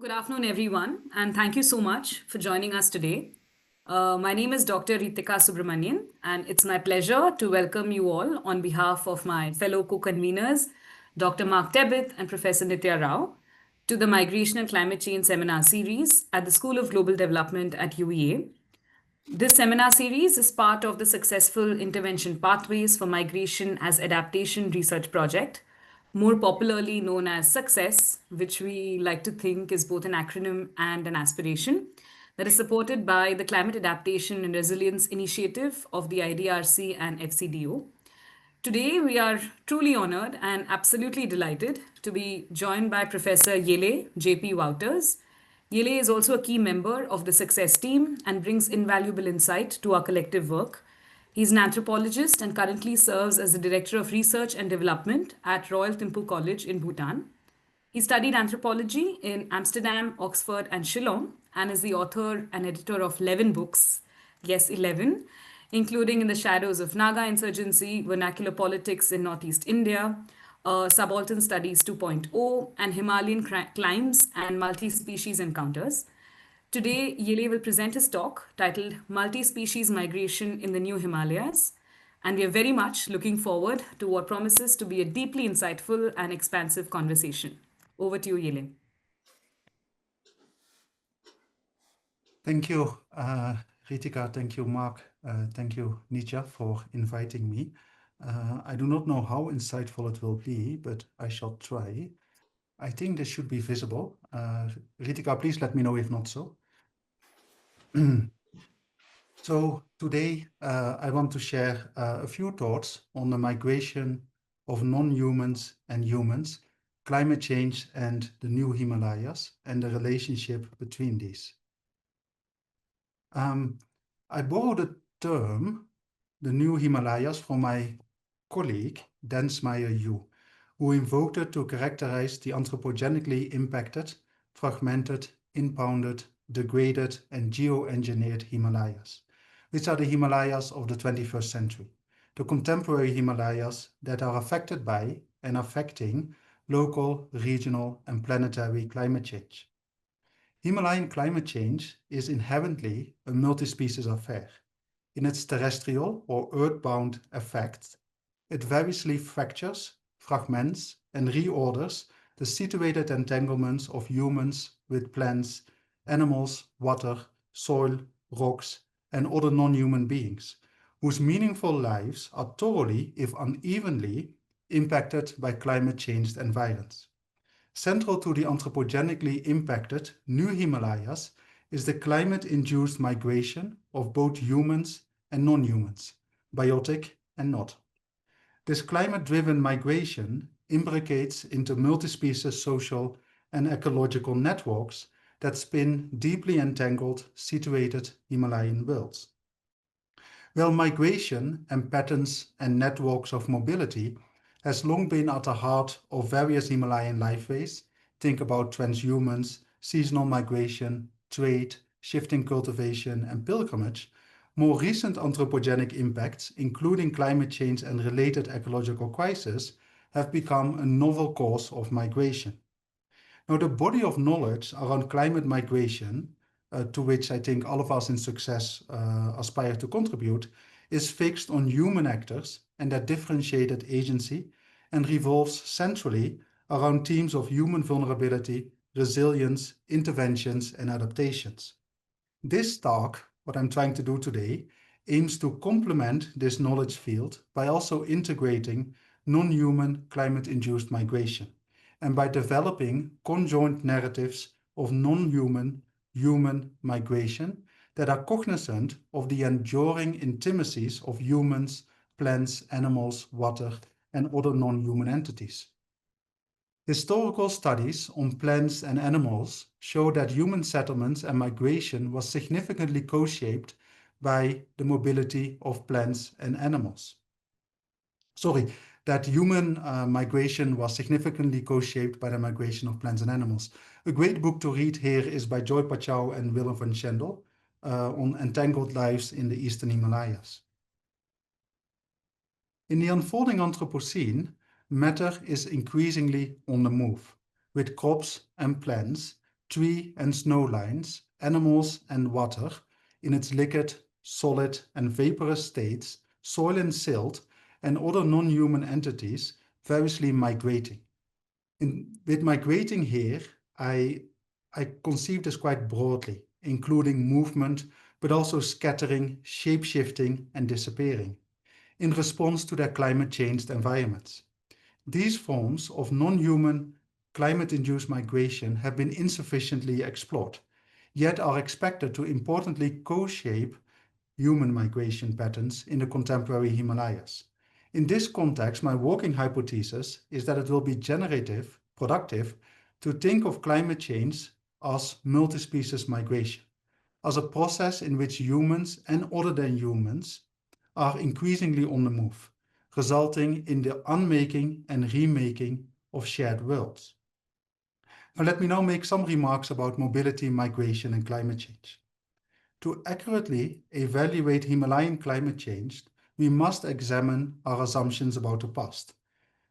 Good afternoon, everyone, and thank you so much for joining us today. My name is Dr. Ritika Subramanian, and it's my pleasure to welcome you all on behalf of my fellow co conveners, Dr. Mark Tebbit and Professor Nitya Rao, to the Migration and Climate Change Seminar Series at the School of Global Development at UEA. This seminar series is part of the Successful Intervention Pathways for Migration as Adaptation Research Project, more popularly known as SUCCESS, which we like to think is both an acronym and an aspiration, that is supported by the Climate Adaptation and Resilience Initiative of the IDRC and FCDO. Today, we are truly honored and absolutely delighted to be joined by Professor Jelle J.P. Wouters. Jelle is also a key member of the Success team and brings invaluable insight to our collective work. He's an anthropologist and currently serves as the Director of Research and Development at Royal Thimphu College in Bhutan. He studied anthropology in Amsterdam, Oxford, and Shillong, and is the author and editor of 11 books. Yes, 11, including In the Shadows of Naga Insurgency, Vernacular Politics in Northeast India, Subaltern Studies 2.0, and Himalayan Climbs and Multispecies Encounters. Today, Jelle will present his talk titled Multispecies Migration in the New Himalayas, and we are very much looking forward to what promises to be a deeply insightful and expansive conversation. Over to you, Jelle. Thank you, Ritika. Thank you, Mark. Thank you, Nitya, for inviting me. I do not know how insightful it will be, but I shall try. I think this should be visible. Ritika, please let me know if not so. So today, I want to share a few thoughts on the migration of non-humans and humans, climate change and the new Himalayas, and the relationship between these. I borrowed the term, the new Himalayas, from my colleague, Densmeyer Yu, who invoked it to characterize the anthropogenically impacted, fragmented, impounded, degraded, and geoengineered Himalayas, which are the Himalayas of the 21st century, the contemporary Himalayas that are affected by and affecting local, regional, and planetary climate change. Himalayan climate change is inherently a multi-species affair. In its terrestrial or earthbound effects, it variously fractures, fragments, and reorders the situated entanglements of humans with plants, animals, water, soil, rocks, and other non-human beings, whose meaningful lives are thoroughly, if unevenly, impacted by climate change and violence. Central to the anthropogenically impacted new Himalayas is the climate-induced migration of both humans and non-humans, biotic and not. This climate-driven migration imbricates into multi-species social and ecological networks that spin deeply entangled, situated Himalayan worlds. While migration and patterns and networks of mobility has long been at the heart of various Himalayan lifeways, think about transhumance, seasonal migration, trade, shifting cultivation, and pilgrimage, more recent anthropogenic impacts, including climate change and related ecological crises, have become a novel cause of migration. Now, the body of knowledge around climate migration, to which I think all of us in Success aspire to contribute, is fixed on human actors and their differentiated agency and revolves centrally around themes of human vulnerability, resilience, interventions, and adaptations. This talk, what I'm trying to do today, aims to complement this knowledge field by also integrating non-human climate-induced migration and by developing conjoint narratives of non-human human migration that are cognizant of the enduring intimacies of humans, plants, animals, water, and other non-human entities. Historical studies on plants and animals show that human settlements and migration was significantly co-shaped by the mobility of plants and animals. That human migration was significantly co-shaped by the migration of plants and animals. A great book to read here is by Joy Pachow and Willem van Schendel on entangled lives in the Eastern Himalayas. In the unfolding Anthropocene, matter is increasingly on the move, with crops and plants tree and snow lines, animals and water in its liquid, solid, and vaporous states, soil and silt, and other non-human entities variously migrating. With migrating here, I conceive this quite broadly, including movement, but also scattering, shape-shifting, and disappearing, in response to their climate-changed environments. These forms of non-human climate-induced migration have been insufficiently explored, yet are expected to importantly co-shape human migration patterns in the contemporary Himalayas. In this context, my working hypothesis is that it will be productive, to think of climate change as multispecies migration, as a process in which humans and other than humans are increasingly on the move, resulting in the unmaking and remaking of shared worlds. Now let me now make some remarks about mobility, migration, and climate change. To accurately evaluate Himalayan climate change, we must examine our assumptions about the past.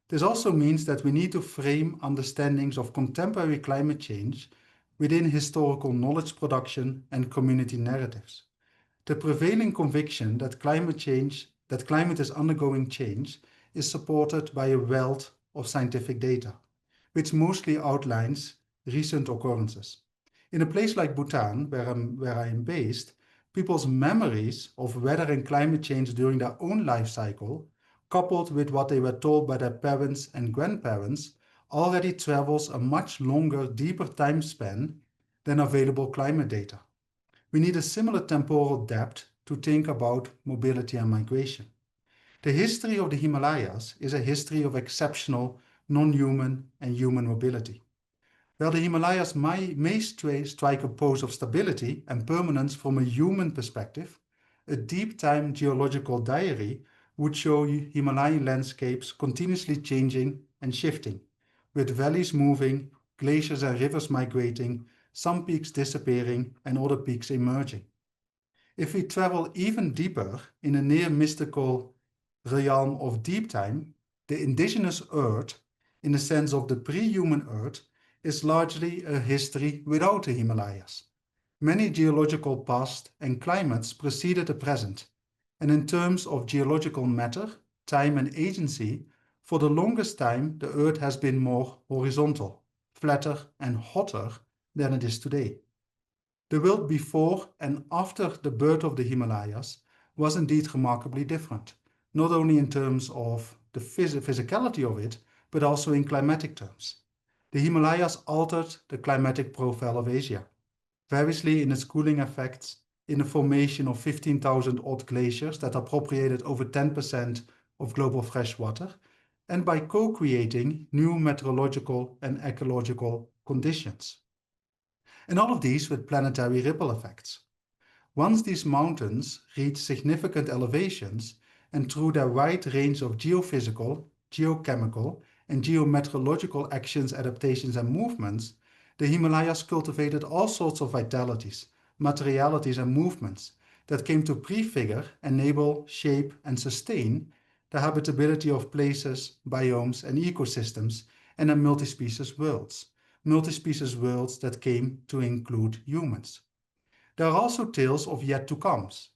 This also means that we need to frame understandings of contemporary climate change within historical knowledge production and community narratives. The prevailing conviction that climate is undergoing change is supported by a wealth of scientific data, which mostly outlines recent occurrences. In a place like Bhutan, where I am based, people's memories of weather and climate change during their own life cycle, coupled with what they were told by their parents and grandparents, already travels a much longer, deeper time span than available climate data. We need a similar temporal depth to think about mobility and migration. The history of the Himalayas is a history of exceptional non-human and human mobility. While the Himalayas may strike a pose of stability and permanence from a human perspective, a deep-time geological diary would show Himalayan landscapes continuously changing and shifting, with valleys moving, glaciers and rivers migrating, some peaks disappearing and other peaks emerging. If we travel even deeper in a near mystical realm of deep time, the indigenous Earth, in the sense of the pre-human Earth, is largely a history without the Himalayas. Many geological past and climates preceded the present, and in terms of geological matter, time and agency, for the longest time the Earth has been more horizontal, flatter and hotter than it is today. The world before and after the birth of the Himalayas was indeed remarkably different, not only in terms of the physicality of it, but also in climatic terms. The Himalayas altered the climatic profile of Asia, variously in its cooling effects, in the formation of 15,000 odd glaciers that appropriated over 10% of global fresh water, and by co-creating new meteorological and ecological conditions. And all of these with planetary ripple effects. Once these mountains reach significant elevations, and through their wide range of geophysical, geochemical, and geometeorological actions, adaptations, and movements, the Himalayas cultivated all sorts of vitalities, materialities, and movements that came to prefigure, enable, shape, and sustain the habitability of places, biomes, and ecosystems, and their multispecies worlds that came to include humans. There are also tales of yet to comes,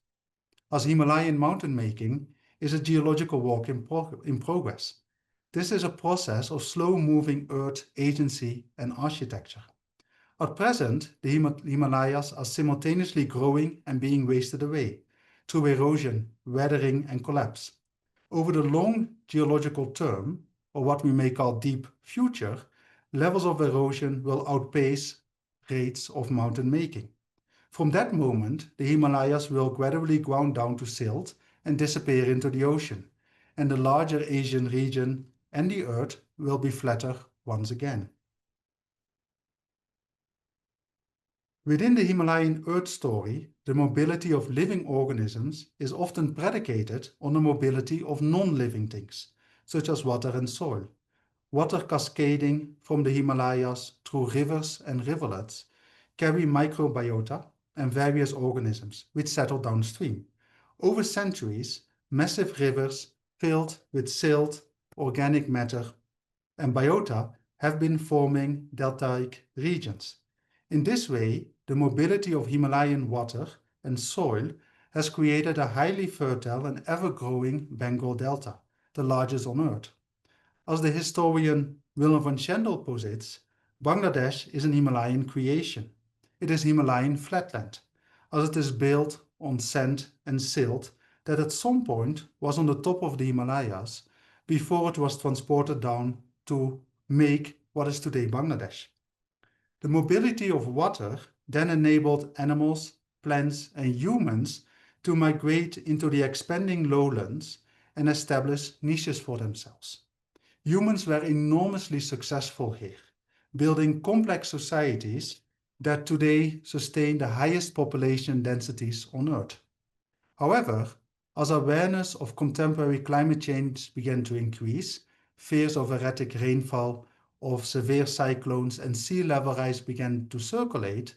as Himalayan mountain making is a geological work in progress. This is a process of slow-moving earth agency and architecture. At present, the Himalayas are simultaneously growing and being wasted away through erosion, weathering, and collapse. Over the long geological term, or what we may call deep future, levels of erosion will outpace rates of mountain making. From that moment, the Himalayas will gradually ground down to silt and disappear into the ocean, and the larger Asian region and the Earth will be flatter once again. Within the Himalayan Earth story, the mobility of living organisms is often predicated on the mobility of non-living things, such as water and soil. Water cascading from the Himalayas through rivers and rivulets carry microbiota and various organisms which settle downstream. Over centuries, massive rivers filled with silt, organic matter, and biota have been forming deltaic regions. In this way, the mobility of Himalayan water and soil has created a highly fertile and ever-growing Bengal Delta, the largest on Earth. As the historian Willem van Schendel posits, Bangladesh is an Himalayan creation. It is Himalayan flatland, as it is built on sand and silt that at some point was on the top of the Himalayas before it was transported down to make what is today Bangladesh. The mobility of water then enabled animals, plants, and humans to migrate into the expanding lowlands and establish niches for themselves. Humans were enormously successful here, building complex societies that today sustain the highest population densities on Earth. However, as awareness of contemporary climate change began to increase, fears of erratic rainfall, of severe cyclones, and sea level rise began to circulate,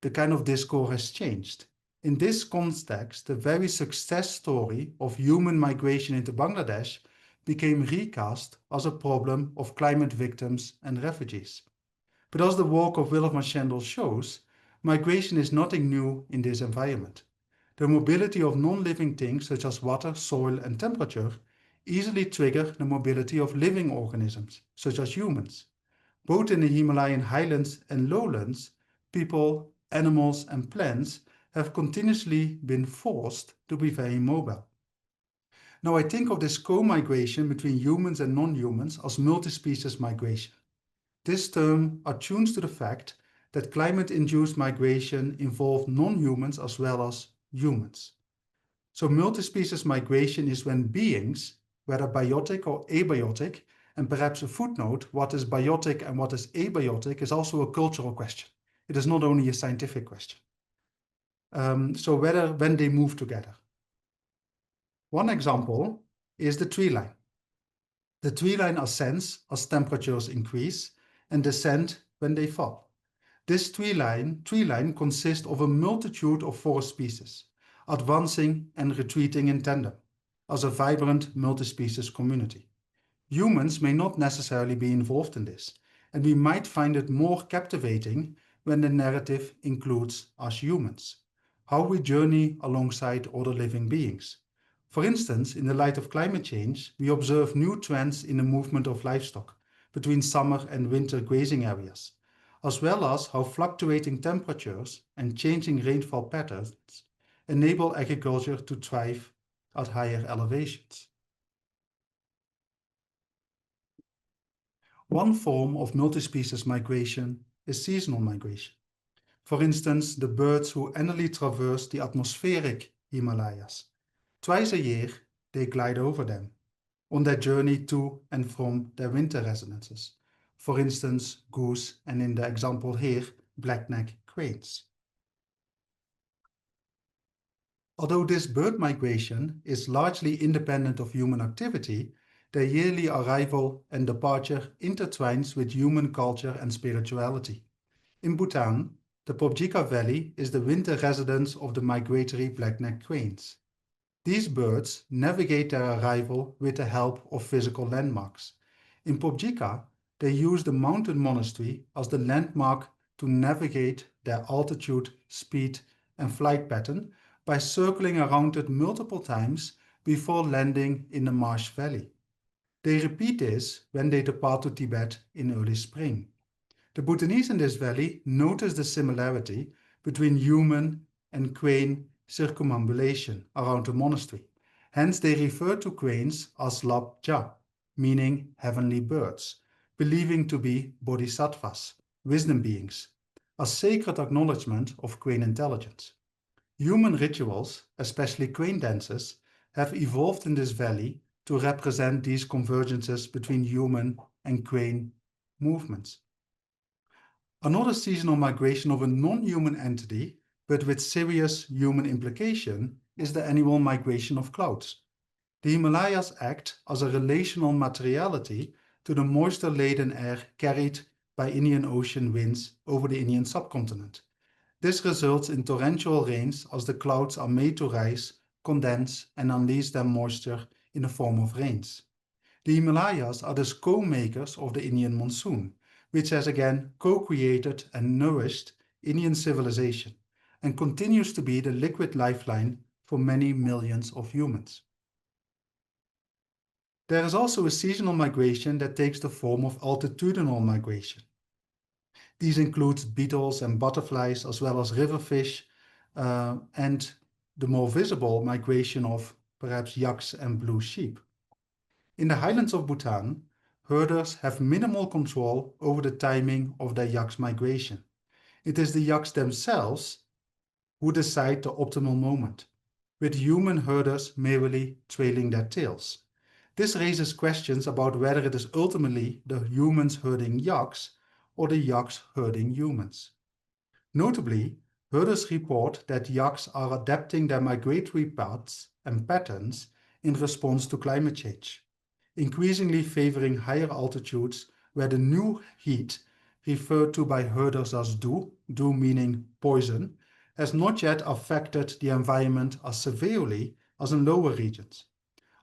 the kind of discourse has changed. In this context, the very success story of human migration into Bangladesh became recast as a problem of climate victims and refugees. But as the work of Willem van Schendel shows, migration is nothing new in this environment. The mobility of non-living things such as water, soil, and temperature easily trigger the mobility of living organisms such as humans. Both in the Himalayan highlands and lowlands, people, animals, and plants have continuously been forced to be very mobile. Now I think of this co-migration between humans and non-humans as multispecies migration. This term attunes to the fact that climate-induced migration involves non-humans as well as humans. So multispecies migration is when beings, whether biotic or abiotic, and perhaps a footnote, what is biotic and what is abiotic is also a cultural question. It is not only a scientific question. So when they move together. One example is the tree line. The tree line ascends as temperatures increase and descend when they fall. This tree line consists of a multitude of forest species, advancing and retreating in tandem, as a vibrant multi-species community. Humans may not necessarily be involved in this, and we might find it more captivating when the narrative includes us humans, how we journey alongside other living beings. For instance, in the light of climate change, we observe new trends in the movement of livestock between summer and winter grazing areas, as well as how fluctuating temperatures and changing rainfall patterns enable agriculture to thrive at higher elevations. One form of multispecies migration is seasonal migration. For instance, the birds who annually traverse the atmospheric Himalayas. Twice a year, they glide over them on their journey to and from their winter residences. For instance, goose, and in the example here, black-necked cranes. Although this bird migration is largely independent of human activity, their yearly arrival and departure intertwines with human culture and spirituality. In Bhutan, the Pobjika Valley is the winter residence of the migratory black-necked cranes. These birds navigate their arrival with the help of physical landmarks. In Pobjika, they use the mountain monastery as the landmark to navigate their altitude, speed, and flight pattern by circling around it multiple times before landing in the Marsh Valley. They repeat this when they depart to Tibet in early spring. The Bhutanese in this valley notice the similarity between human and crane circumambulation around the monastery. Hence they refer to cranes as labja, meaning heavenly birds, believing to be bodhisattvas, wisdom beings, a sacred acknowledgement of crane intelligence. Human rituals, especially crane dances, have evolved in this valley to represent these convergences between human and crane movements. Another seasonal migration of a non-human entity, but with serious human implication, is the annual migration of clouds. The Himalayas act as a relational materiality to the moisture-laden air carried by Indian Ocean winds over the Indian subcontinent. This results in torrential rains as the clouds are made to rise, condense, and unleash their moisture in the form of rains. The Himalayas are the co-makers of the Indian monsoon, which has again co-created and nourished Indian civilization and continues to be the liquid lifeline for many millions of humans. There is also a seasonal migration that takes the form of altitudinal migration. These include beetles and butterflies, as well as river fish, and the more visible migration of perhaps yaks and blue sheep. In the highlands of Bhutan, herders have minimal control over the timing of their yaks' migration. It is the yaks themselves who decide the optimal moment, with human herders merely trailing their tails. This raises questions about whether it is ultimately the humans herding yaks or the yaks herding humans. Notably, herders report that yaks are adapting their migratory paths and patterns in response to climate change, increasingly favoring higher altitudes where the new heat, referred to by herders as do meaning poison, has not yet affected the environment as severely as in lower regions.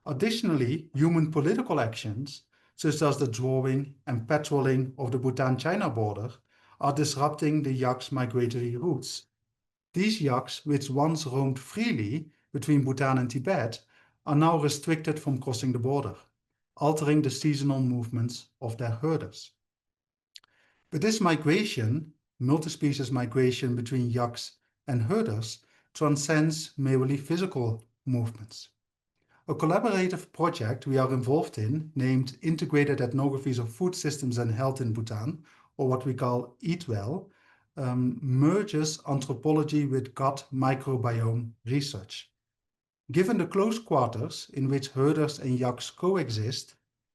Additionally, human political actions, such as the drawing and patrolling of the Bhutan-China border, are disrupting the yaks' migratory routes. These yaks, which once roamed freely between Bhutan and Tibet, are now restricted from crossing the border, altering the seasonal movements of their herders. But this migration, multispecies migration between yaks and herders, transcends merely physical movements. A collaborative project we are involved in, named Integrated Ethnographies of Food Systems and Health in Bhutan, or what we call Eat Well, merges anthropology with gut microbiome research. Given the close quarters in which herders and yaks coexist,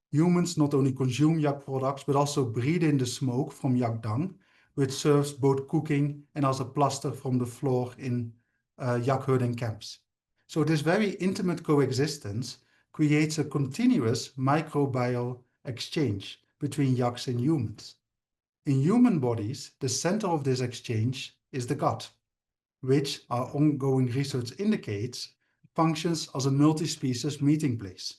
humans not only consume yak products but also breathe in the smoke from yak dung, which serves both cooking and as a plaster from the floor in yak herding camps. So this very intimate coexistence creates a continuous microbial exchange between yaks and humans. In human bodies, the center of this exchange is the gut, which our ongoing research indicates functions as a multi-species meeting place.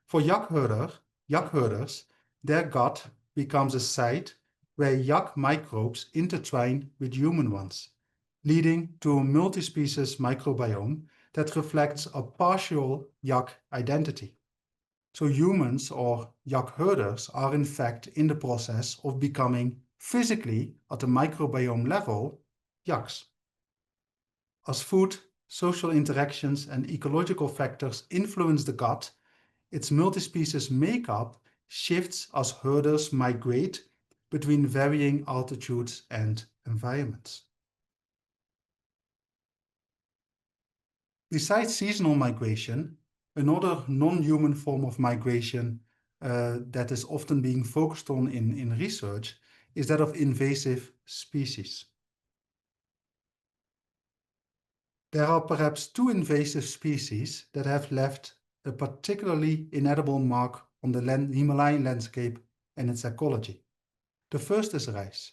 For yak herders, their gut becomes a site where yak microbes intertwine with human ones, leading to a multi-species microbiome that reflects a partial yak identity. So humans or yak herders are in fact in the process of becoming physically at the microbiome level yaks. As food, social interactions, and ecological factors influence the gut, its multispecies makeup shifts as herders migrate between varying altitudes and environments. Besides seasonal migration, another non-human form of migration that is often being focused on in research is that of invasive species. There are perhaps two invasive species that have left a particularly inedible mark on the Himalayan landscape and its ecology. The first is rice,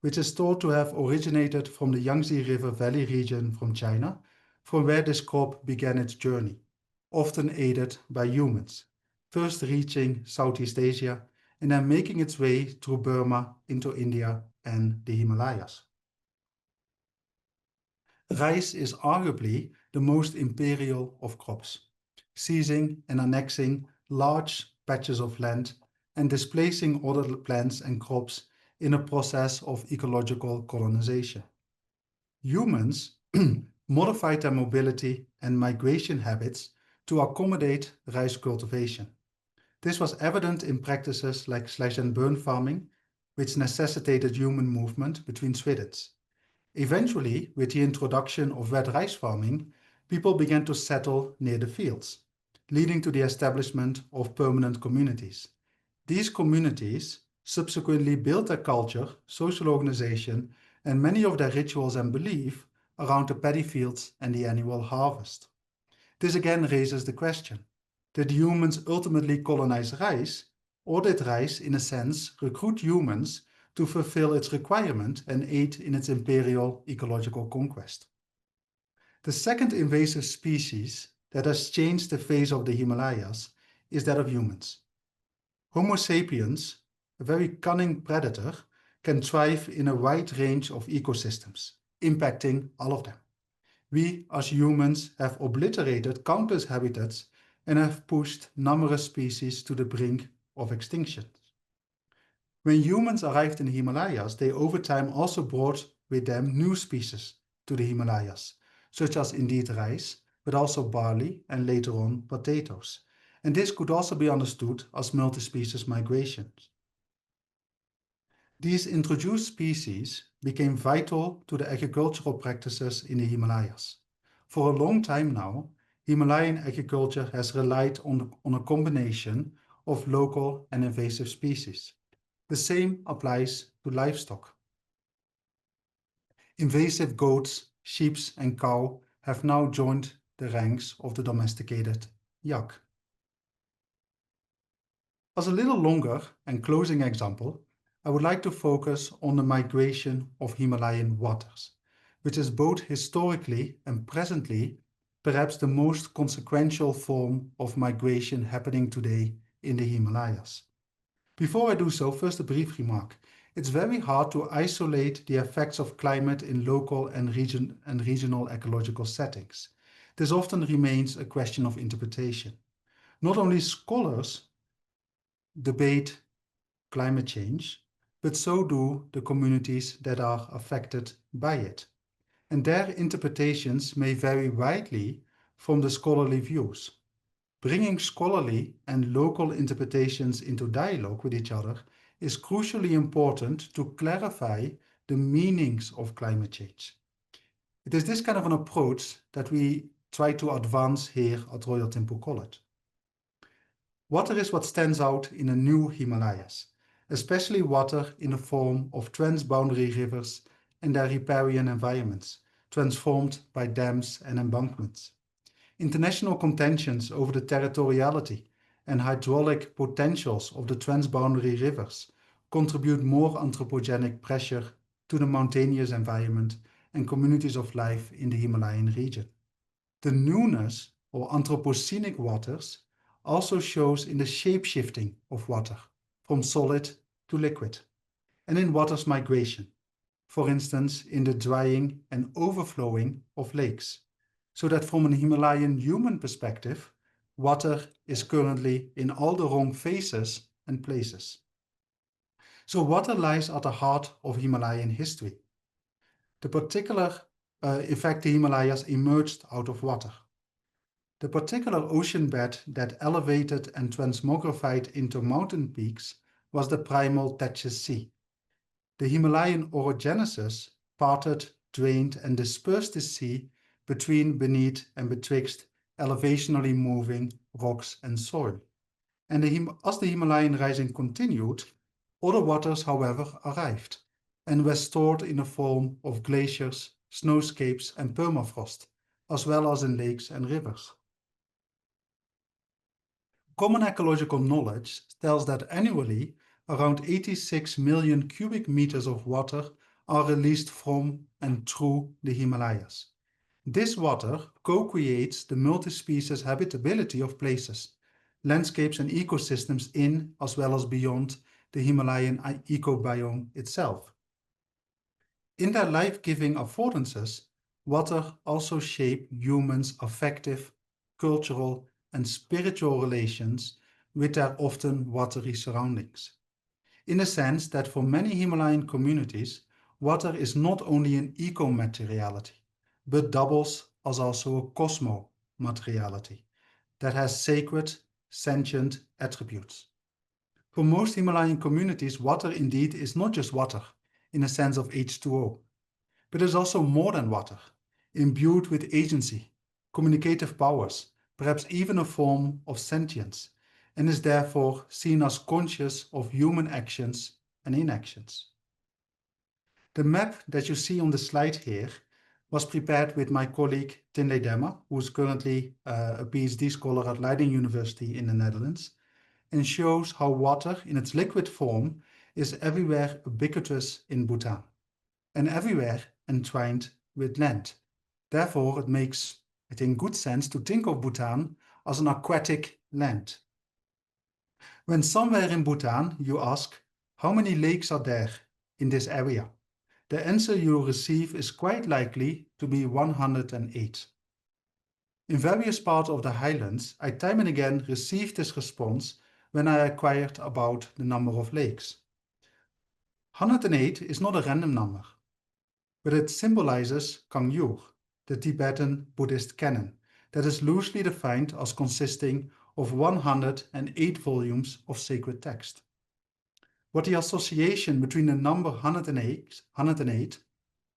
which is thought to have originated from the Yangtze River Valley region from China, from where this crop began its journey, often aided by humans, first reaching Southeast Asia and then making its way through Burma into India and the Himalayas. Rice is arguably the most imperial of crops, seizing and annexing large patches of land and displacing other plants and crops in a process of ecological colonization. Humans modified their mobility and migration habits to accommodate rice cultivation. This was evident in practices like slash and burn farming, which necessitated human movement between swidets. Eventually, with the introduction of wet rice farming, people began to settle near the fields, leading to the establishment of permanent communities. These communities subsequently built their culture, social organization, and many of their rituals and belief around the paddy fields and the annual harvest. This again raises the question, did humans ultimately colonize rice, or did rice, in a sense, recruit humans to fulfill its requirement and aid in its imperial ecological conquest? The second invasive species that has changed the face of the Himalayas is that of humans. Homo sapiens a very cunning predator, can thrive in a wide range of ecosystems, impacting all of them. We, as humans, have obliterated countless habitats and have pushed numerous species to the brink of extinction. When humans arrived in the Himalayas, they over time also brought with them new species to the Himalayas, such as indeed rice, but also barley and later on potatoes. And this could also be understood as multispecies migrations. These introduced species became vital to the agricultural practices in the Himalayas. For a long time now, Himalayan agriculture has relied on a combination of local and invasive species. The same applies to livestock. Invasive goats, sheep, and cow have now joined the ranks of the domesticated yak. As a little longer and closing example, I would like to focus on the migration of Himalayan wouters, which is both historically and presently perhaps the most consequential form of migration happening today in the Himalayas. Before I do so, first a brief remark. It's very hard to isolate the effects of climate in local and regional ecological settings. This often remains a question of interpretation. Not only scholars debate climate change, but so do the communities that are affected by it. And their interpretations may vary widely from the scholarly views. Bringing scholarly and local interpretations into dialogue with each other is crucially important to clarify the meanings of climate change. It is this kind of an approach that we try to advance here at Royal Temple College. Water is what stands out in the new Himalayas, especially water in the form of transboundary rivers and their riparian environments, transformed by dams and embankments. International contentions over the territoriality and hydraulic potentials of the transboundary rivers contribute more anthropogenic pressure to the mountainous environment and communities of life in the Himalayan region. The newness or anthropocenic waters also shows in the shape-shifting of water from solid to liquid and in water's migration, for instance in the drying and overflowing of lakes, so that from an Himalayan human perspective, water is currently in all the wrong phases and places. So water lies at the heart of Himalayan history. In fact, the Himalayas emerged out of water. The particular ocean bed that elevated and transmogrified into mountain peaks was the primal Tetsis Sea. The Himalayan orogenesis parted, drained, and dispersed the sea between, beneath, and betwixt elevationally moving rocks and soil. And as the Himalayan rising continued, other waters, however, arrived and were stored in the form of glaciers, snowscapes, and permafrost, as well as in lakes and rivers. Common ecological knowledge tells that annually around 86 million cubic meters of water are released from and through the Himalayas. This water co-creates the multi-species habitability of places, landscapes and ecosystems in as well as beyond the Himalayan ecobiome itself. In their life-giving affordances, water also shape humans' affective, cultural, and spiritual relations with their often watery surroundings. In the sense that for many Himalayan communities, water is not only an eco-materiality, but doubles as also a cosmo-materiality that has sacred, sentient attributes. For most Himalayan communities, water indeed is not just water in the sense of H2O, but is also more than water, imbued with agency, communicative powers, perhaps even a form of sentience, and is therefore seen as conscious of human actions and inactions. The map that you see on the slide here was prepared with my colleague Tinley Demmer, who is currently a PhD scholar at Leiden University in the Netherlands, and shows how water in its liquid form is everywhere ubiquitous in Bhutan, and everywhere entwined with land. Therefore, it makes it in good sense to think of Bhutan as an aquatic land. When somewhere in Bhutan you ask, How many lakes are there in this area? The answer you will receive is quite likely to be 108. In various parts of the highlands, I time and again received this response when I inquired about the number of lakes. 108 is not a random number, but it symbolizes Kangyur, the Tibetan Buddhist canon, that is loosely defined as consisting of 108 volumes of sacred text. What the association between the number 108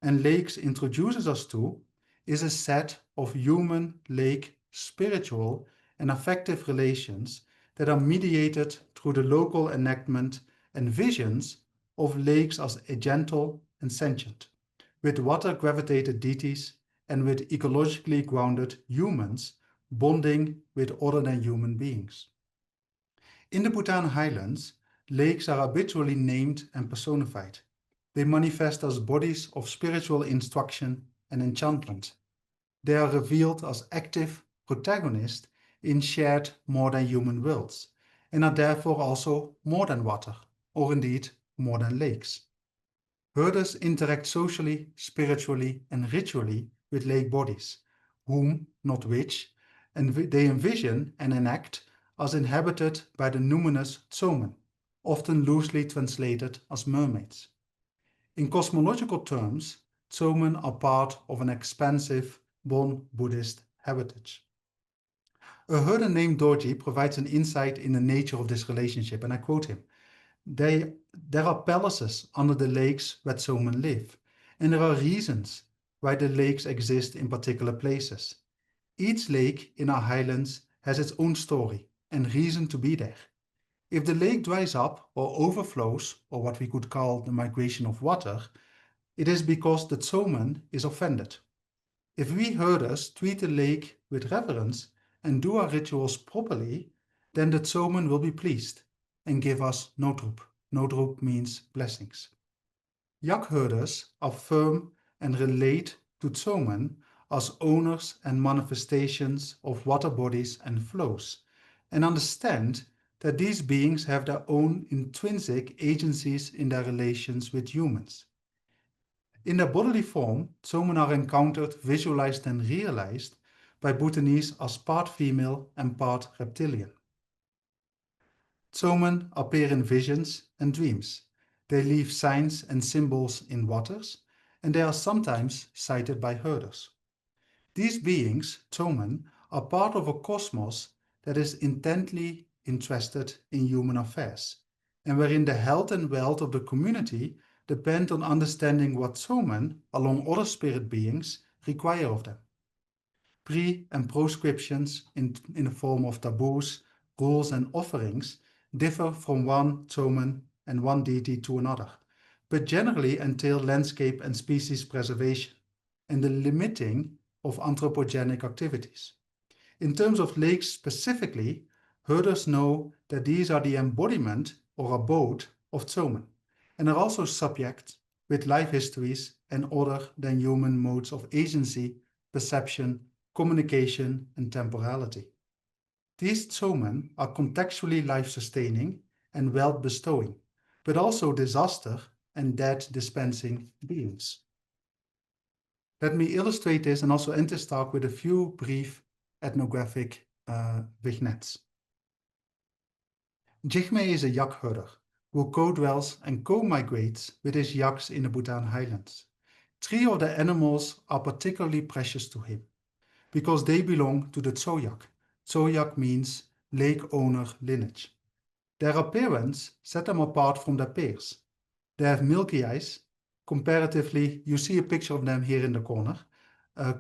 and lakes introduces us to is a set of human-lake spiritual and affective relations that are mediated through the local enactment and visions of lakes as gentle and sentient, with water-gravitated deities and with ecologically grounded humans bonding with other than human beings. In the Bhutan highlands, lakes are habitually named and personified. They manifest as bodies of spiritual instruction and enchantment. They are revealed as active protagonists in shared more than human worlds, and are therefore also more than water, or indeed more than lakes. Herders interact socially, spiritually, and ritually with lake bodies, whom, not which, and they envision and enact as inhabited by the numinous tsomen, often loosely translated as mermaids. In cosmological terms, tsomen are part of an expansive Bon Buddhist heritage. A herder named Dorji provides an insight in the nature of this relationship, and I quote him: There are palaces under the lakes where tsomen live, and there are reasons why the lakes exist in particular places. Each lake in our highlands has its own story and reason to be there. If the lake dries up or overflows, or what we could call the migration of water, it is because the tsomen is offended. If we herders treat the lake with reverence and do our rituals properly, then the tsomen will be pleased and give us nodrup. Nodrup means blessings. Yak herders affirm and relate to tsomen as owners and manifestations of water bodies and flows, and understand that these beings have their own intrinsic agencies in their relations with humans. In their bodily form, tsomen are encountered, visualized, and realized by Bhutanese as part female and part reptilian. Tsomen appear in visions and dreams. They leave signs and symbols in waters, and they are sometimes sighted by herders. These beings, tsomen, are part of a cosmos that is intently interested in human affairs, and wherein the health and wealth of the community depend on understanding what tsomen, along other spirit beings, require of them. Pre- and proscriptions in the form of taboos, rules, and offerings differ from one tsomen and one deity to another, but generally entail landscape and species preservation and the limiting of anthropogenic activities. In terms of lakes specifically, herders know that these are the embodiment or abode of tsomen, and are also subject with life histories and other than human modes of agency, perception, communication, and temporality. These tsomen are contextually life-sustaining and wealth-bestowing, but also disaster and death dispensing beings. Let me illustrate this and also end this talk with a few brief ethnographic vignettes. Jigme is a yak herder who co-dwells and co-migrates with his yaks in the Bhutan highlands. Three of the animals are particularly precious to him because they belong to the Tsoyak. Tsoyak means lake owner lineage. Their appearance set them apart from their peers. They have milky eyes, comparatively, you see a picture of them here in the corner,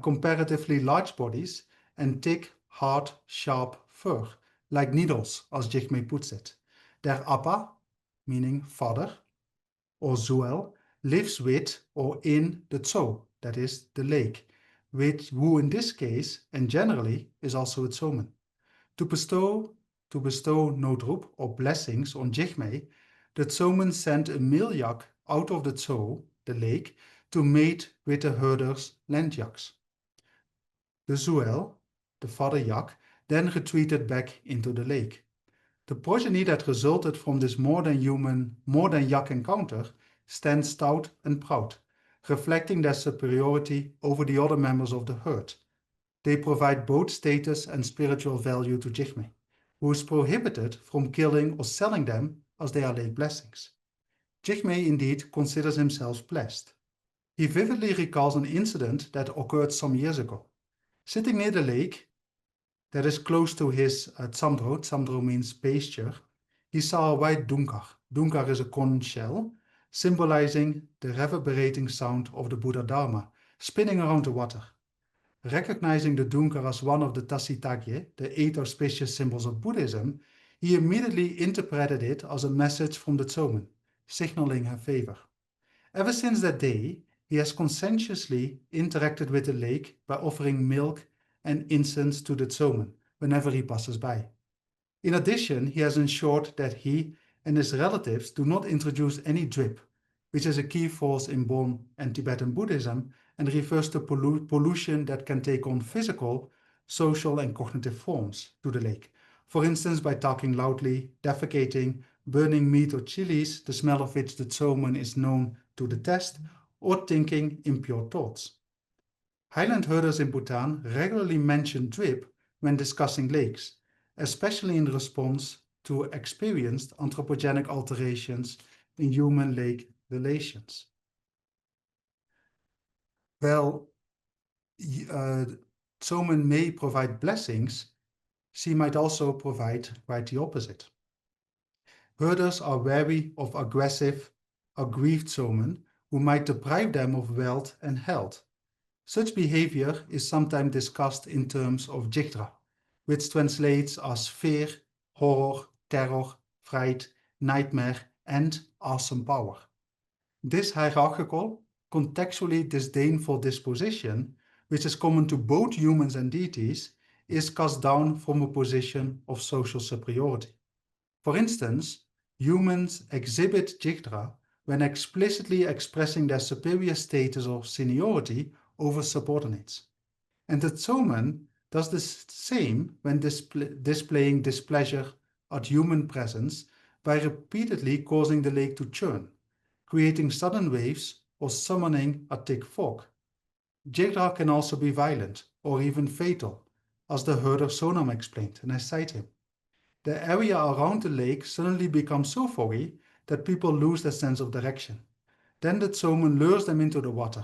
comparatively large bodies and thick, hard, sharp fur, like needles, as Jigme puts it. Their appa, meaning father, or zuel, lives with or in the tso, that is, the lake, who in this case, and generally, is also a tsomen. To bestow nodrup or blessings on Jigme, the tsomen sent a male yak out of the tso, the lake, to mate with the herder's land yaks. The zuel, the father yak, then retreated back into the lake. The progeny that resulted from this more than yak encounter stands stout and proud, reflecting their superiority over the other members of the herd. They provide both status and spiritual value to Jigme, who is prohibited from killing or selling them as they are lake blessings. Jigme indeed considers himself blessed. He vividly recalls an incident that occurred some years ago. Sitting near the lake that is close to his tsamdro means pasture, he saw a white dunkar. Dunkar is a conch shell, symbolizing the reverberating sound of the Buddha Dharma, spinning around the water. Recognizing the dunkar as one of the Tasitagye, the 8 auspicious symbols of Buddhism, he immediately interpreted it as a message from the Tsomen, signaling her favor. Ever since that day, he has conscientiously interacted with the lake by offering milk and incense to the Tsomen whenever he passes by. In addition, he has ensured that he and his relatives do not introduce any drip, which is a key force in Bon and Tibetan Buddhism and refers to pollution that can take on physical, social, and cognitive forms to the lake. For instance, by talking loudly, defecating, burning meat or chilies, the smell of which the Tsomen is known to detest, or thinking impure thoughts. Highland herders in Bhutan regularly mention drip when discussing lakes, especially in response to experienced anthropogenic alterations in human-lake relations. While Tsomen may provide blessings, she might also provide quite the opposite. Herders are wary of aggressive, aggrieved Tsomen who might deprive them of wealth and health. Such behavior is sometimes discussed in terms of jigdra, which translates as fear, horror, terror, fright, nightmare, and awesome power. This hierarchical, contextually disdainful disposition, which is common to both humans and deities, is cast down from a position of social superiority. For instance, humans exhibit jigdra when explicitly expressing their superior status or seniority over subordinates. And the Tsomen does the same when displaying displeasure at human presence by repeatedly causing the lake to churn, creating sudden waves or summoning a thick fog. Jigdra can also be violent or even fatal, as the herder Sonam explained, and I cite him. The area around the lake suddenly becomes so foggy that people lose their sense of direction. Then the Tsomen lures them into the water.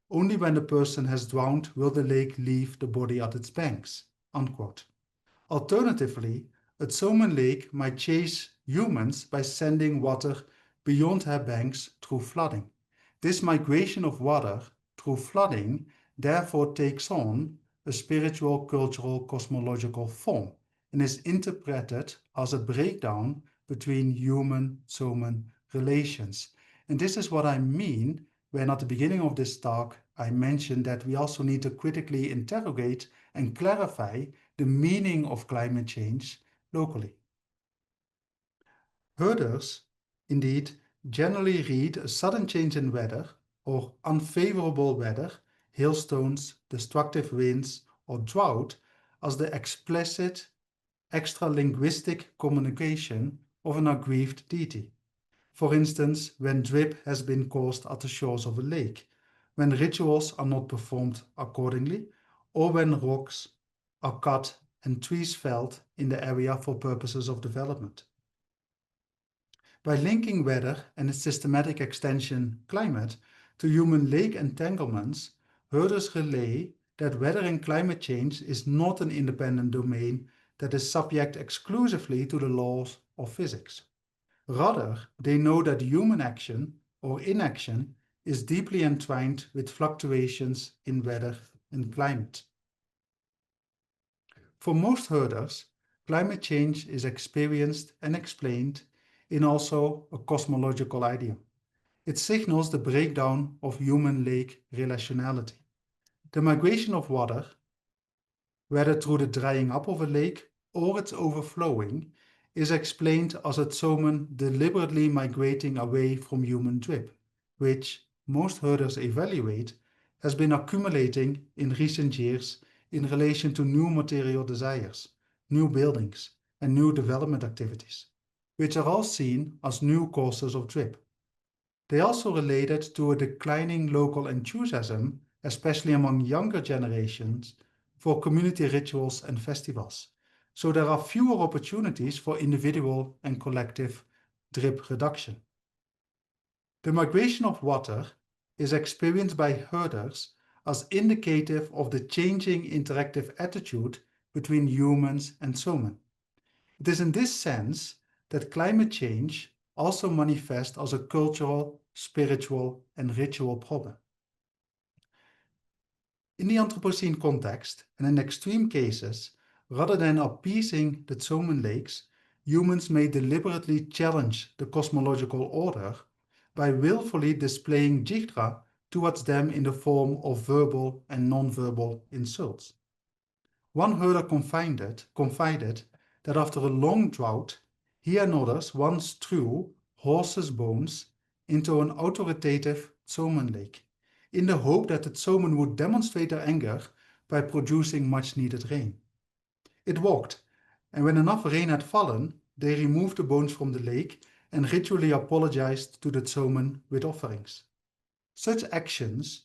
Only when the person has drowned will the lake leave the body at its banks. Unquote. Alternatively, a Tsomen lake might chase humans by sending water beyond her banks through flooding. This migration of water through flooding therefore takes on a spiritual, cultural, cosmological form and is interpreted as a breakdown between human-Tsomen relations. And this is what I mean when at the beginning of this talk I mentioned that we also need to critically interrogate and clarify the meaning of climate change locally. Herders, indeed, generally read a sudden change in weather or unfavorable weather, hailstones, destructive winds, or drought as the explicit extra-linguistic communication of an aggrieved deity. For instance, when drip has been caused at the shores of a lake, when rituals are not performed accordingly, or when rocks are cut and trees felled in the area for purposes of development. By linking weather and its systematic extension, climate, to human lake entanglements, herders relay that weather and climate change is not an independent domain that is subject exclusively to the laws of physics. Rather, they know that human action or inaction is deeply entwined with fluctuations in weather and climate. For most herders, climate change is experienced and explained in also a cosmological idiom. It signals the breakdown of human-lake relationality. The migration of water, whether through the drying up of a lake or its overflowing, is explained as a Tsomen deliberately migrating away from human drip, which most herders evaluate has been accumulating in recent years in relation to new material desires, new buildings, and new development activities, which are all seen as new causes of drip. They also related to a declining local enthusiasm, especially among younger generations, for community rituals and festivals. So there are fewer opportunities for individual and collective drip reduction. The migration of water is experienced by herders as indicative of the changing interactive attitude between humans and somen. It is in this sense that climate change also manifests as a cultural, spiritual, and ritual problem. In the Anthropocene context, and in extreme cases, rather than appeasing the Tsomen lakes, humans may deliberately challenge the cosmological order by willfully displaying jigdra towards them in the form of verbal and non-verbal insults. One herder confided that after a long drought, he and others once threw horses' bones into an authoritative Tsomen lake, in the hope that the Tsomen would demonstrate their anger by producing much needed rain. It worked, and when enough rain had fallen, they removed the bones from the lake and ritually apologized to the Tsomen with offerings. Such actions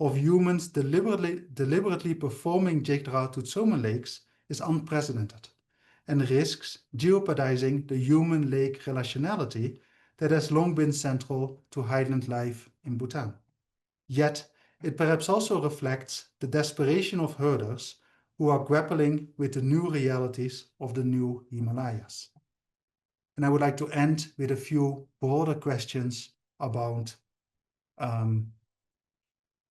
of humans deliberately performing jigdra to Tsomen lakes is unprecedented and risks jeopardizing the human-lake relationality that has long been central to highland life in Bhutan. Yet, it perhaps also reflects the desperation of herders who are grappling with the new realities of the new Himalayas. And I would like to end with a few broader questions about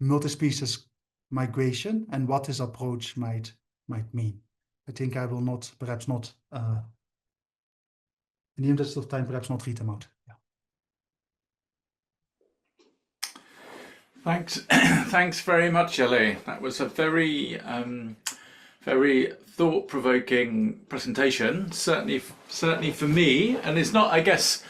multispecies migration and what this approach might mean. I think I will perhaps not, in the interest of time, perhaps not read them out. Yeah. Thanks, thanks very much, Jelle. That was a very, very thought-provoking presentation. Certainly for me, and it's not, I guess,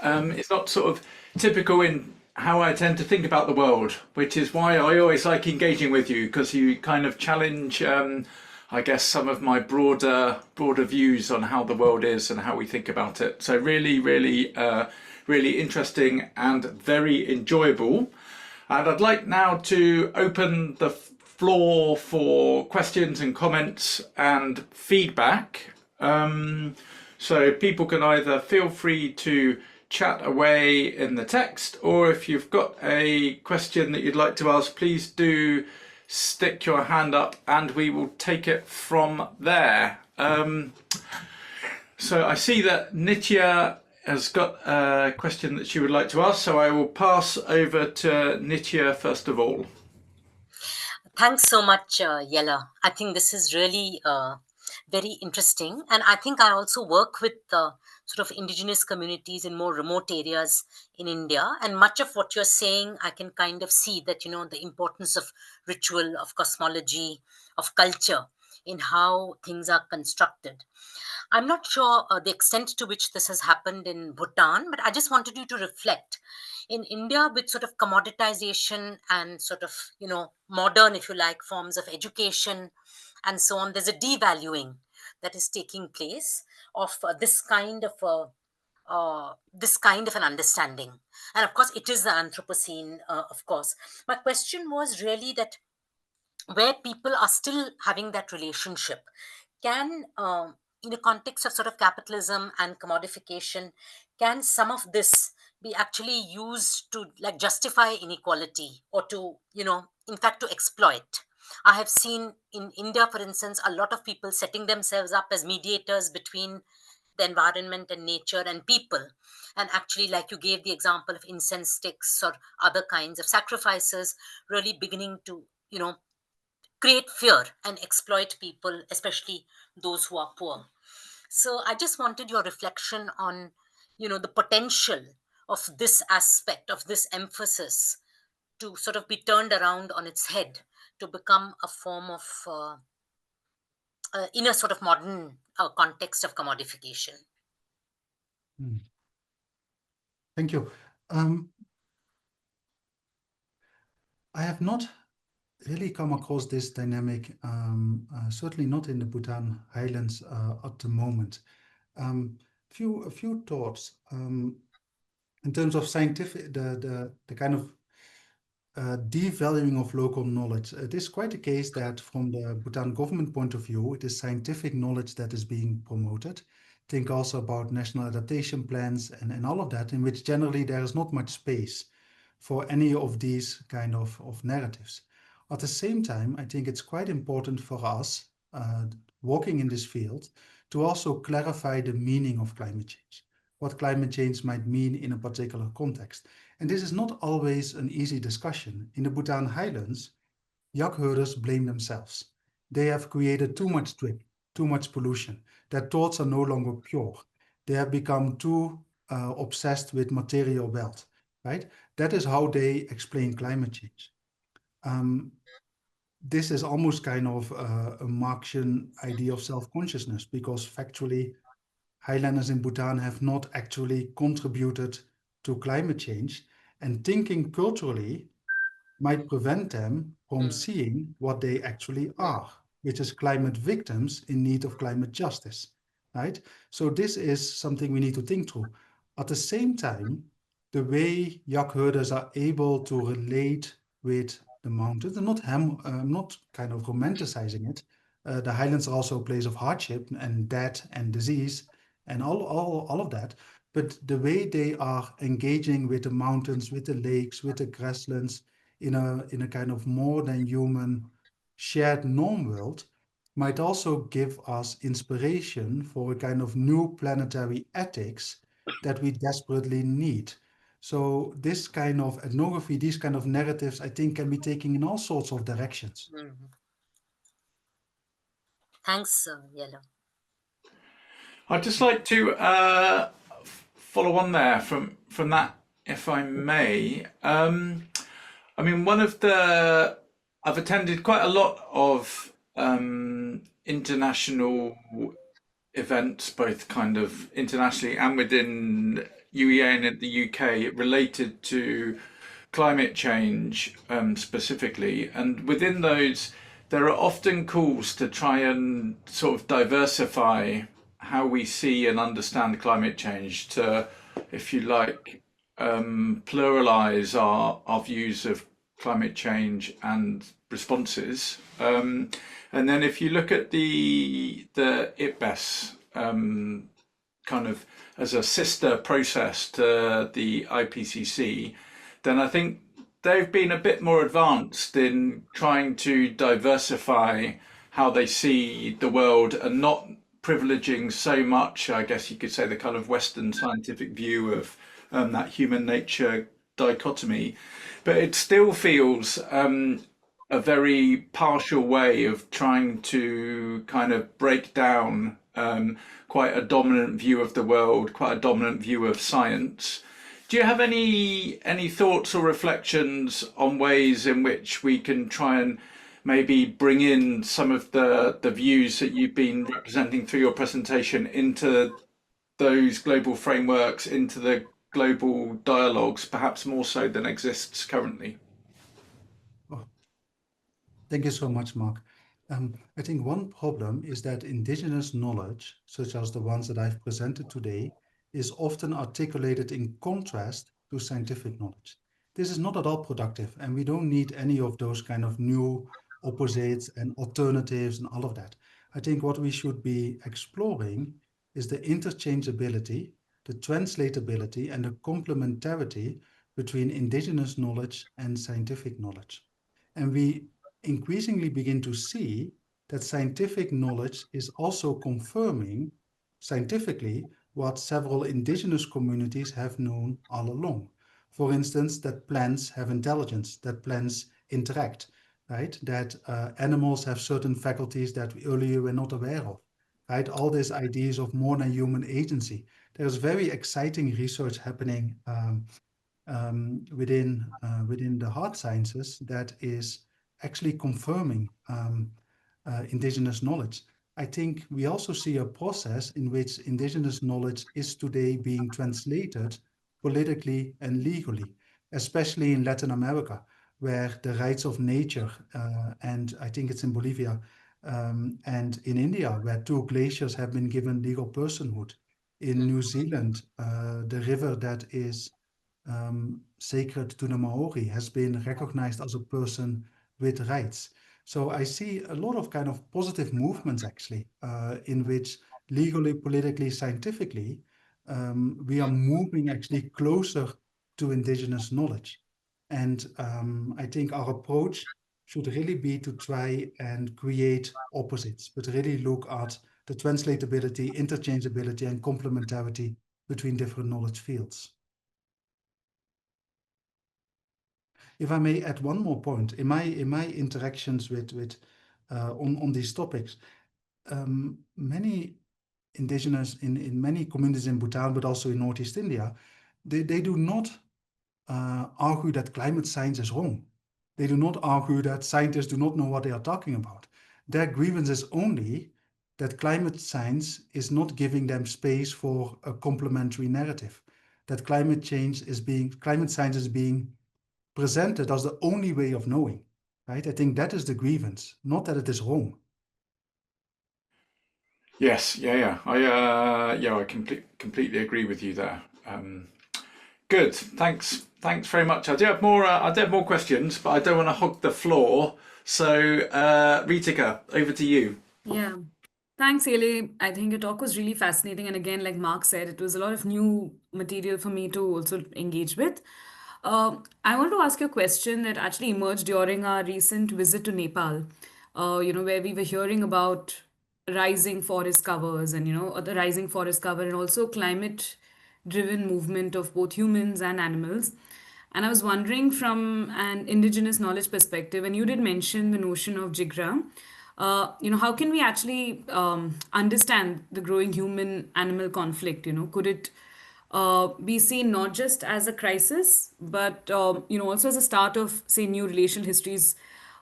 it's not sort of typical in how I tend to think about the world, which is why I always like engaging with you, because you kind of challenge, I guess, some of my broader views on how the world is and how we think about it. So really, really interesting and very enjoyable. And I'd like now to open the floor for questions and comments and feedback. So people can either feel free to chat away in the text, or if you've got a question that you'd like to ask, please do stick your hand up and we will take it from there. So I see that Nitya has got a question that she would like to ask, so I will pass over to Nitya first of all. Thanks so much, Jelle. I think this is really very interesting. And I think I also work with sort of indigenous communities in more remote areas in India. And much of what you're saying, I can kind of see that, the importance of ritual, of cosmology, of culture in how things are constructed. I'm not sure the extent to which this has happened in Bhutan, but I just wanted you to reflect. In India, with sort of commoditization and sort of, modern, if you like, forms of education and so on, there's a devaluing that is taking place of this kind of an understanding. And of course, it is the Anthropocene, of course. My question was really that where people are still having that relationship, can in a context of sort of capitalism and commodification, can some of this be actually used to like justify inequality or to, in fact, to exploit? I have seen in India, for instance, a lot of people setting themselves up as mediators between the environment and nature and people, and actually, like you gave the example of incense sticks or other kinds of sacrifices, really beginning to, create fear and exploit people, especially those who are poor. So I just wanted your reflection on, the potential of this aspect, of this emphasis to sort of be turned around on its head to become a form of, in a sort of modern context of commodification. Thank you. I have not really come across this dynamic, certainly not in the Bhutan highlands at the moment. A few thoughts in terms of scientific, the kind of devaluing of local knowledge. It is quite a case that from the Bhutan government point of view, it is scientific knowledge that is being promoted. Think also about national adaptation plans and all of that, in which generally there is not much space for any of these kind of narratives. At the same time, I think it's quite important for us working in this field to also clarify the meaning of climate change, what climate change might mean in a particular context. And this is not always an easy discussion. In the Bhutan highlands, yak herders blame themselves. They have created too much trip, too much pollution. Their thoughts are no longer pure. They have become too obsessed with material wealth, right? That is how they explain climate change. This is almost kind of a Marxian idea of self-consciousness, because factually, highlanders in Bhutan have not actually contributed to climate change, and thinking culturally might prevent them from seeing what they actually are, which is climate victims in need of climate justice, right? So this is something we need to think through. At the same time, the way yak herders are able to relate with the mountains, and not kind of romanticizing it. The highlands are also a place of hardship and death and disease and all of that. But the way they are engaging with the mountains, with the lakes, with the grasslands, in a kind of more than human shared norm world, might also give us inspiration for a kind of new planetary ethics that we desperately need. So this kind of ethnography, these kind of narratives, I think can be taken in all sorts of directions. Thanks, Jelle. I'd just like to follow on there from that, if I may. I mean, I've attended quite a lot of international events, both kind of internationally and within UEA and the UK, related to climate change specifically. And within those, there are often calls to try and sort of diversify how we see and understand climate change, to, if you like, pluralize our views of climate change and responses. And then if you look at the IPBES kind of as a sister process to the IPCC, then I think they've been a bit more advanced in trying to diversify how they see the world, and not privileging so much, I guess you could say, the kind of Western scientific view of that human nature dichotomy. But it still feels a very partial way of trying to kind of break down quite a dominant view of the world, quite a dominant view of science. Do you have any thoughts or reflections on ways in which we can try and maybe bring in some of the views that you've been representing through your presentation into those global frameworks, into the global dialogues, perhaps more so than exists currently? Oh, thank you so much, Mark. I think one problem is that indigenous knowledge, such as the ones that I've presented today, is often articulated in contrast to scientific knowledge. This is not at all productive, and we don't need any of those kind of new opposites and alternatives and all of that. I think what we should be exploring is the interchangeability, the translatability, and the complementarity between indigenous knowledge and scientific knowledge. And we increasingly begin to see that scientific knowledge is also confirming scientifically what several indigenous communities have known all along. For instance, that plants have intelligence, that plants interact, right? That animals have certain faculties that we earlier were not aware of, right? All these ideas of more than human agency. There's very exciting research happening within the hard sciences that is actually confirming indigenous knowledge. I think we also see a process in which indigenous knowledge is today being translated politically and legally, especially in Latin America, where the rights of nature, and I think it's in Bolivia, and in India, where 2 glaciers have been given legal personhood. In New Zealand, the river that is sacred to the Maori has been recognized as a person with rights. So I see a lot of kind of positive movements actually, in which legally, politically, scientifically, we are moving actually closer to indigenous knowledge. And I think our approach should really be to try and create opposites, but really look at the translatability, interchangeability, and complementarity between different knowledge fields. If I may add one more point, in my interactions with on these topics, many indigenous in many communities in Bhutan, but also in Northeast India, they do not argue that climate science is wrong. They do not argue that scientists do not know what they are talking about. Their grievance is only that climate science is not giving them space for a complementary narrative. That climate science is being presented as the only way of knowing, right? I think that is the grievance, not that it is wrong. Yes, yeah. I completely agree with you there. Good, thanks very much. I do have more questions, but I don't want to hog the floor. So, Ritika, over to you. Yeah. Thanks, Jelle. I think your talk was really fascinating. And again, like Mark said, it was a lot of new material for me to also engage with. I want to ask you a question that actually emerged during our recent visit to Nepal, where we were hearing about rising forest covers and, the rising forest cover and also climate driven movement of both humans and animals. And I was wondering from an indigenous knowledge perspective, and you did mention the notion of jigra. How can we actually understand the growing human-animal conflict? Could it be seen not just as a crisis, but also as a start of, say, new relational histories,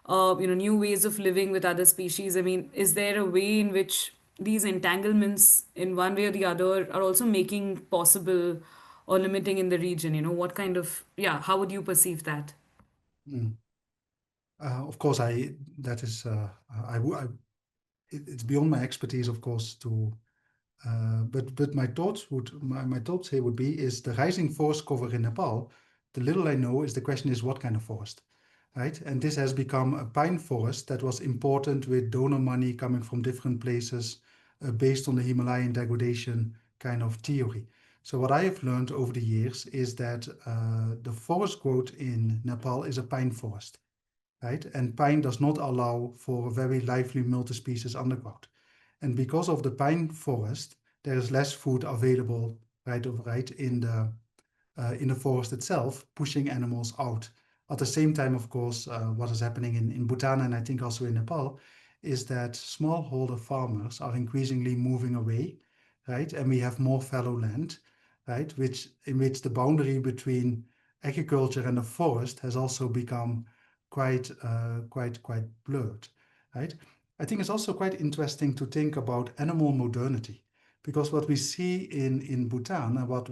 new ways of living with other species? I mean, is there a way in which these entanglements, in one way or the other, are also making possible or limiting in the region? What kind of, how would you perceive that? Mm. Of course, it's beyond my expertise, of course, but my thoughts here would be is the rising forest cover in Nepal. The little I know is the question is what kind of forest, right? And this has become a pine forest that was important with donor money coming from different places, based on the Himalayan degradation kind of theory. So what I have learned over the years is that the forest growth in Nepal is a pine forest, right? And pine does not allow for a very lively multi-species undergrowth. And because of the pine forest, there is less food available right in the forest itself, pushing animals out. At the same time, of course, what is happening in Bhutan and I think also in Nepal is that smallholder farmers are increasingly moving away, right? And we have more fallow land, right? In which the boundary between agriculture and the forest has also become quite blurred, right? I think it's also quite interesting to think about animal modernity, because what we see in Bhutan and what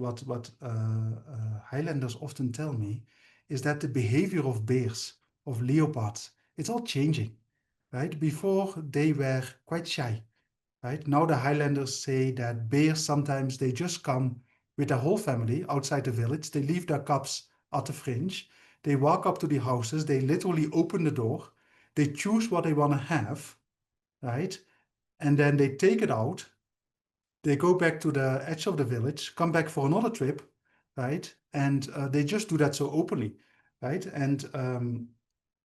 Highlanders often tell me is that the behavior of bears, of leopards, it's all changing, right? Before they were quite shy, right? Now the Highlanders say that bears sometimes they just come with their whole family outside the village. They leave their cubs at the fringe. They walk up to the houses. They literally open the door. They choose what they want to have, right? And then they take it out. They go back to the edge of the village, come back for another trip, right? And they just do that so openly, right? And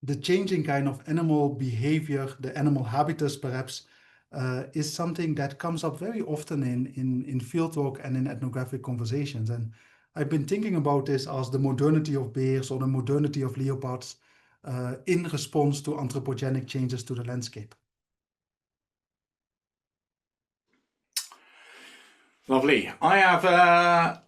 the changing kind of animal behavior, the animal habitus perhaps, is something that comes up very often in fieldwork and in ethnographic conversations. And I've been thinking about this as the modernity of bears or the modernity of leopards in response to anthropogenic changes to the landscape. Lovely. I have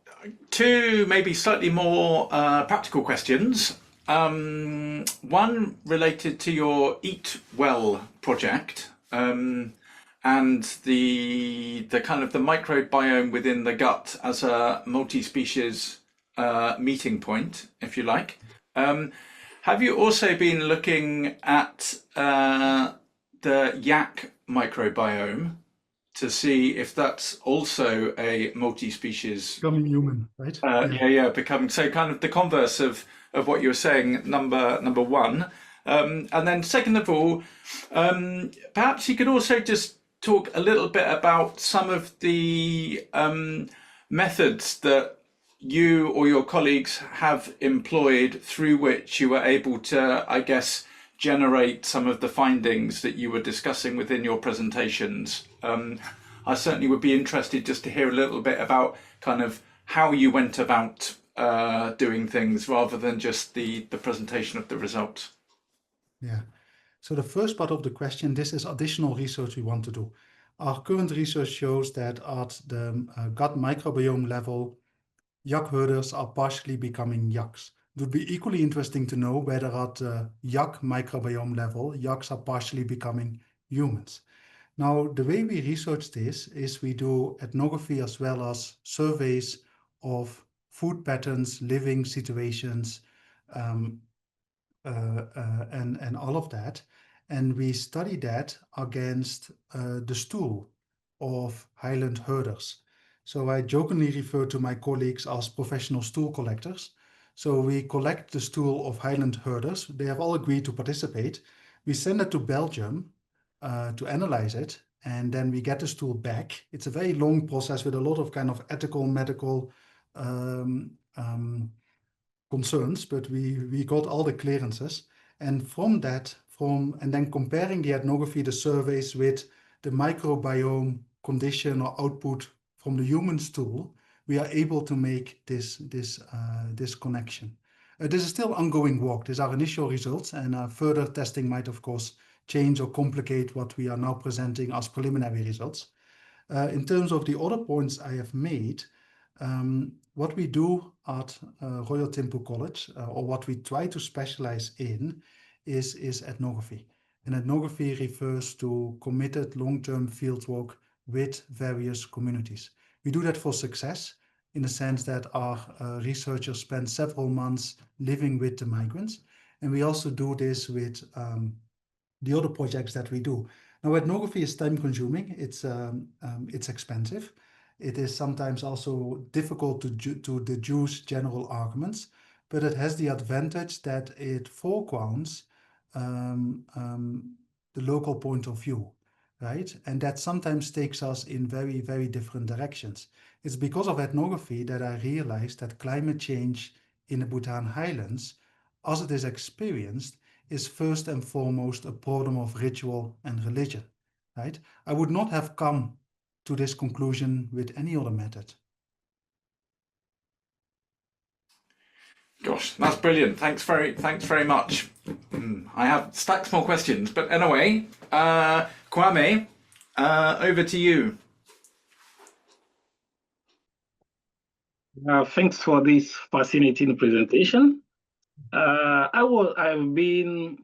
two maybe slightly more practical questions. One related to your Eat Well project, and the kind of the microbiome within the gut as a multi-species meeting point, if you like. have you also been looking at the yak microbiome to see if that's also a multi-species? Becoming human, right? Becoming so kind of the converse of what you were saying. Number one, and then second of all, perhaps you could also just talk a little bit about some of the methods that you or your colleagues have employed through which you were able to, I guess, generate some of the findings that you were discussing within your presentations. I certainly would be interested just to hear a little bit about kind of how you went about doing things rather than just the presentation of the results. Yeah. So the first part of the question, this is additional research we want to do. Our current research shows that at the gut microbiome level, yak herders are partially becoming yaks. It would be equally interesting to know whether at the yak microbiome level, yaks are partially becoming humans. Now, the way we research this is we do ethnography as well as surveys of food patterns, living situations, and all of that. And we study that against the stool of highland herders. So I jokingly refer to my colleagues as professional stool collectors. So we collect the stool of highland herders. They have all agreed to participate. We send it to Belgium to analyze it, and then we get the stool back. It's a very long process with a lot of kind of ethical, medical concerns, but we got all the clearances. And from that, and then comparing the ethnography, the surveys with the microbiome condition or output from the human stool, we are able to make this connection. This is still ongoing work. These are initial results, and further testing might, of course, change or complicate what we are now presenting as preliminary results. In terms of the other points I have made, what we do at Royal Thimphu College, or what we try to specialize in, is ethnography. And ethnography refers to committed long-term fieldwork with various communities. We do that for success, in the sense that our researchers spend several months living with the migrants. And we also do this with the other projects that we do. Now, ethnography is time-consuming. It's expensive. It is sometimes also difficult to deduce general arguments, but it has the advantage that it foregrounds the local point of view, right? And that sometimes takes us in very, very different directions. It's because of ethnography that I realized that climate change in the Bhutan highlands, as it is experienced, is first and foremost a problem of ritual and religion, right? I would not have come to this conclusion with any other method. Gosh, that's brilliant. Thanks very much. I have stacks more questions, but anyway, Kwame, over to you. Thanks for this fascinating presentation. I've been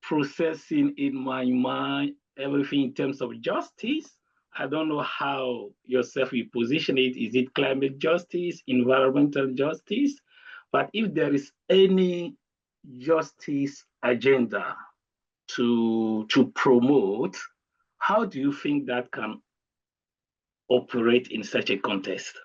processing in my mind everything in terms of justice. I don't know how yourself you position it. Is it climate justice, environmental justice? But if there is any justice agenda to promote, how do you think that can operate in such a context?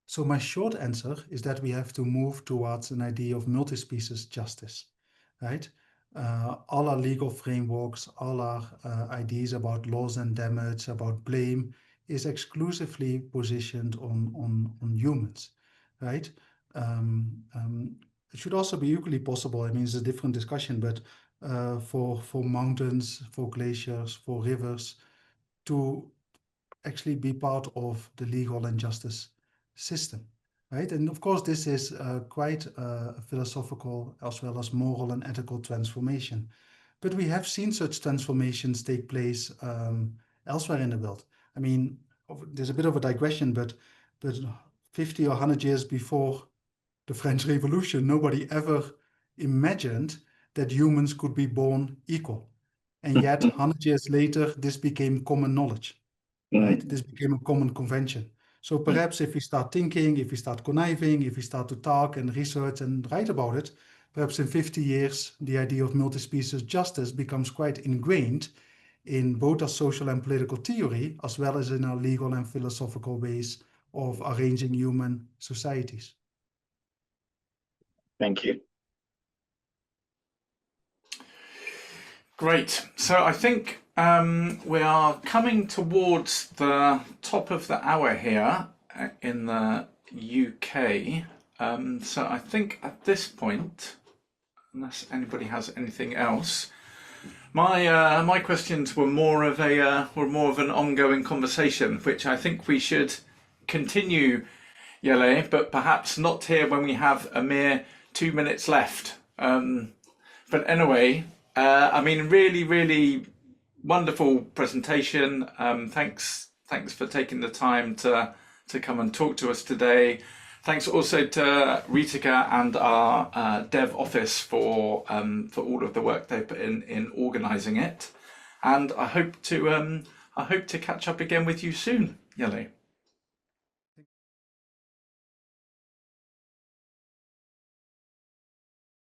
So my short answer is that we have to move towards an idea of multi-species justice, right? All our legal frameworks, all our ideas about loss and damage, about blame, is exclusively positioned on humans, right? It should also be equally possible, I mean, it's a different discussion, but for mountains, for glaciers, for rivers, to actually be part of the legal and justice system, right? And of course, this is quite a philosophical as well as moral and ethical transformation. But we have seen such transformations take place elsewhere in the world. I mean, there's a bit of a digression, but 50 or 100 years before the French Revolution, nobody ever imagined that humans could be born equal. And yet, 100 years later, this became common knowledge. Right? This became a common convention. So perhaps if we start thinking, if we start conniving, if we start to talk and research and write about it, perhaps in 50 years, the idea of multi-species justice becomes quite ingrained in both our social and political theory, as well as in our legal and philosophical ways of arranging human societies. Thank you. Great. So I think we are coming towards the top of the hour here in the UK. So I think at this point, unless anybody has anything else, my questions were more of an ongoing conversation, which I think we should continue, Jelle, but perhaps not here when we have a mere 2 minutes left. But anyway, I mean, really, really wonderful presentation. Thanks for taking the time to come and talk to us today. Thanks also to Ritika and our dev office for all of the work they put in organising it. And I hope to catch up again with you soon, Jelle.